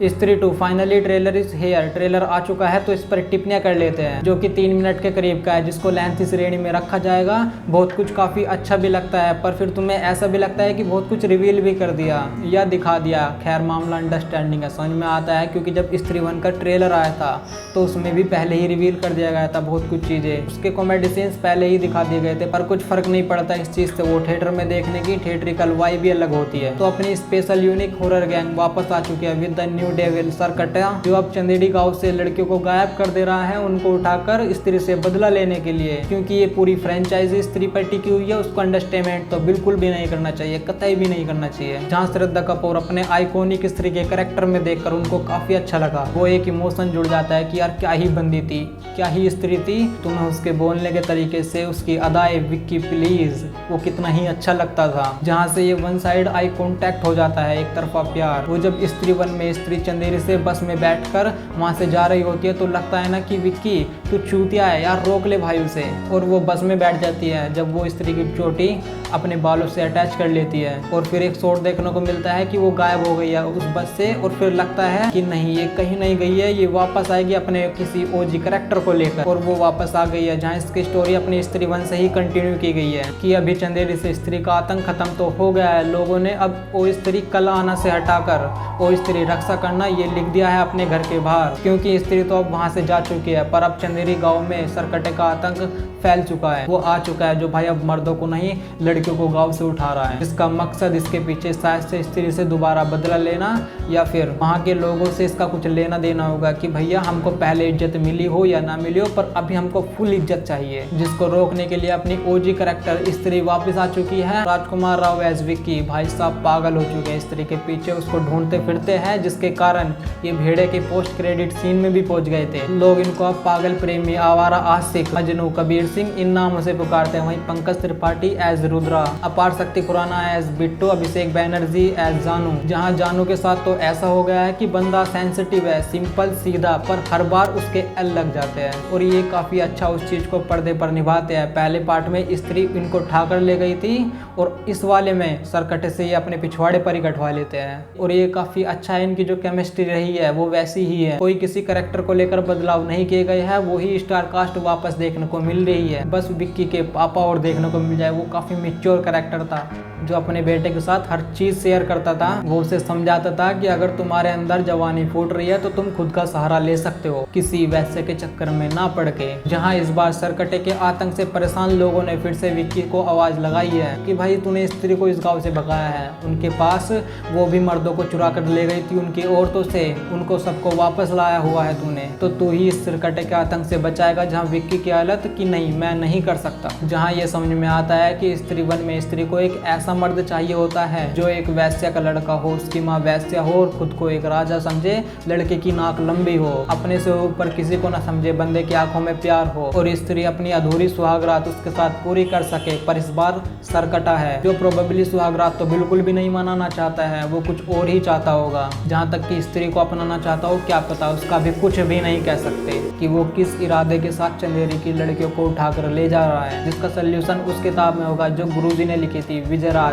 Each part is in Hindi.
स्त्री 2 finally trailer is here. Trailer आ चुका है तो इस पर टिप्पणियां कर लेते हैं, जो कि 3 मिनट के करीब का है, जिसको लेंथ श्रेणी में रखा जाएगा। बहुत कुछ काफ़ी अच्छा भी लगता है, पर फिर तुम्हें ऐसा भी लगता है कि बहुत कुछ रिवील भी कर दिया या दिखा दिया। खैर, मामला अंडरस्टैंडिंग है, समझ में आता है, क्योंकि जब स्त्री 1 का ट्रेलर आया था तो उसमें भी पहले ही रिवील कर दिया गया था बहुत कुछ चीज़ें। उसके कॉमेडी सीन्स पहले ही दिखा दिए गए थे, पर कुछ फर्क नहीं पड़ता इस चीज़ से। वो थिएटर में देखने की थिएट्रिकल वाइब भी अलग होती है। तो अपनी स्पेशल यूनिक हॉरर गैंग वापस आ चुकी है with the new devil Sarkata, जो अब चंदेरी गांव से लड़कियों को गायब कर दे रहा है, उनको उठाकर स्त्री से बदला लेने के लिए। क्योंकि ये पूरी फ्रेंचाइजी स्त्री पर टिकी हुई है, उसको अंडरस्टैंड तो बिल्कुल भी नहीं करना चाहिए, कतई भी नहीं करना चाहिए। जहाँ श्रद्धा कपूर अपने आइकॉनिक स्त्री के कैरेक्टर में देखकर उनको काफी अच्छा लगा। वो एक इमोशन जुड़ जाता है कि यार क्या ही बंदी थी, क्या ही स्त्री थी। तुम्हें उसके बोलने के तरीके से, उसकी अदाएं, विक्की प्लीज, वो कितना ही अच्छा लगता था। जहाँ से ये वन साइड आई कॉन्टैक्ट हो जाता है, एक तरफा प्यार। वो जब स्त्री 1 में स्त्री चंदेरी से बस में बैठकर वहां से जा रही होती है तो लगता है ना कि विक्की तू चूतिया है यार, रोक ले भाई उसे। और वो बस में बैठ जाती है जब वो स्त्री की चोटी अपने बालों से अटैच कर लेती है। और फिर एक शॉट देखने को मिलता है कि वो गायब हो गई है उस बस से, और फिर लगता है कि नहीं, ये कहीं नहीं गई है, ये वापस आएगी अपने किसी ओजी कैरेक्टर को लेकर। और वो वापस आ गई है, जहाँ इसकी स्टोरी अपनी स्त्री 1 से ही कंटिन्यू की गई है कि अभी चंदेरी से स्त्री का आतंक खत्म तो हो गया है। लोगों ने अब ओ स्त्री कल आना से हटाकर ओ स्त्री रक्षा करना ये लिख दिया है अपने घर के बाहर, क्योंकि स्त्री तो अब वहां से जा चुकी है। पर अब चंदेरी गांव में सरकटे का आतंक फैल चुका है, वो आ चुका है, जो भाई अब मर्दों को नहीं लड़कियों को गांव से उठा रहा है। इसका मकसद इसके पीछे शायद से स्त्री से दोबारा बदला लेना, या फिर वहां के लोगों से इसका कुछ लेना देना होगा कि भैया हमको पहले इज्जत मिली हो या ना मिली हो, पर अभी हमको फुल इज्जत चाहिए। जिसको रोकने के लिए अपनी ओजी कैरेक्टर स्त्री वापस आ चुकी है। राजकुमार राव एज विक्की भाई साहब पागल हो चुके हैं स्त्री के पीछे, उसको ढूंढते फिरते हैं, जिसके कारण ये भेड़े के पोस्ट क्रेडिट सीन में भी पहुंच गए थे। लोग इनको अब पागल प्रेमी, आवारा आशिक, मजनू, कबीर सिंह इन नामों से पुकारते हैं। वहीं पंकज त्रिपाठी एज रुद्रा, अपार शक्ति खुराना एज बिट्टू, अभिषेक बैनर्जी एज जानू। जहां जानू के साथ तो ऐसा हो गया है कि बंदा सेंसिटिव है, सिंपल सीधा, पर हर बार उसके एल लग जाते हैं, और ये काफी अच्छा उस चीज को पर्दे पर निभाते हैं। पहले पार्ट में स्त्री इनको ठाकर ले गई थी, और इस वाले में सरकटे से ये अपने पिछवाड़े पर ही कटवा लेते हैं, और ये काफी अच्छा है। इनकी जो केमिस्ट्री रही है वो वैसी ही है, कोई किसी कैरेक्टर को लेकर बदलाव नहीं किए गए हैं। वही स्टार कास्ट वापस देखने को मिल रही है, बस विक्की के पापा और देखने को मिल जाए। वो काफी मैच्योर कैरेक्टर था, जो अपने बेटे के साथ हर चीज शेयर करता था। वो उसे समझाता था कि अगर तुम्हारे अंदर जवानी फूट रही है तो तुम खुद का सहारा ले सकते हो, किसी वैसे के चक्कर में ना पड़ के। जहाँ इस बार सरकटे के आतंक से परेशान लोगों ने फिर से विक्की को आवाज लगाई है कि भाई तूने स्त्री को इस गाँव से भगाया है, उनके पास वो भी मर्दों को चुरा कर ले गई थी उनकी औरतों से, उनको सबको वापस लाया हुआ है तूने, तो तू ही इस सरकटे के आतंक से बचाएगा। जहाँ विक्की की हालत कि नहीं, मैं नहीं कर सकता। जहाँ ये समझ में आता है कि स्त्री 1 में स्त्री को एक ऐसा मर्द चाहिए होता है जो एक वैश्या का लड़का हो, उसकी माँ वैश्या हो और खुद को एक राजा समझे, लड़के की नाक लंबी हो, अपने से ऊपर किसी को ना समझे, बंदे की आंखों में प्यार हो, और स्त्री अपनी अधूरी सुहागरात उसके साथ पूरी कर सके। पर इस बार सरकटा है, जो प्रोबेबली सुहागरात तो बिल्कुल भी नहीं मनाना चाहता है, वो कुछ और ही चाहता होगा। जहाँ तक कि स्त्री को अपनाना चाहता हो, क्या पता, उसका भी कुछ भी नहीं कह सकते कि वो किस इरादे के साथ चंदेरी की लड़कियों को उठाकर ले जा रहा है, जिसका सोल्यूशन उस किताब में होगा जो गुरुजी ने लिखी थी, विजयराज,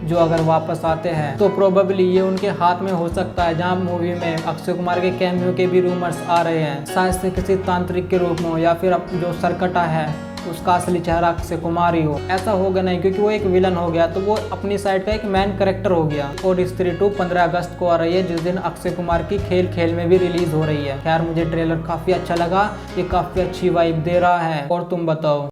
जो अगर वापस आते हैं तो प्रोबेबली ये उनके हाथ में हो सकता है। जहाँ मूवी में अक्षय कुमार के कैमियो के भी रूमर्स आ रहे हैं, शायद से किसी तांत्रिक के रूप में हो, या फिर जो सरकटा है उसका असली चेहरा अक्षय कुमार ही हो। ऐसा होगा नहीं, क्योंकि वो एक विलन हो गया तो वो अपनी साइड का एक मैन कैरेक्टर हो गया। और स्त्री 2 15 अगस्त को आ रही है, जिस दिन अक्षय कुमार की खेल खेल में भी रिलीज हो रही है। खैर, मुझे ट्रेलर काफी अच्छा लगा, ये काफी अच्छी वाइब दे रहा है। और तुम बताओ।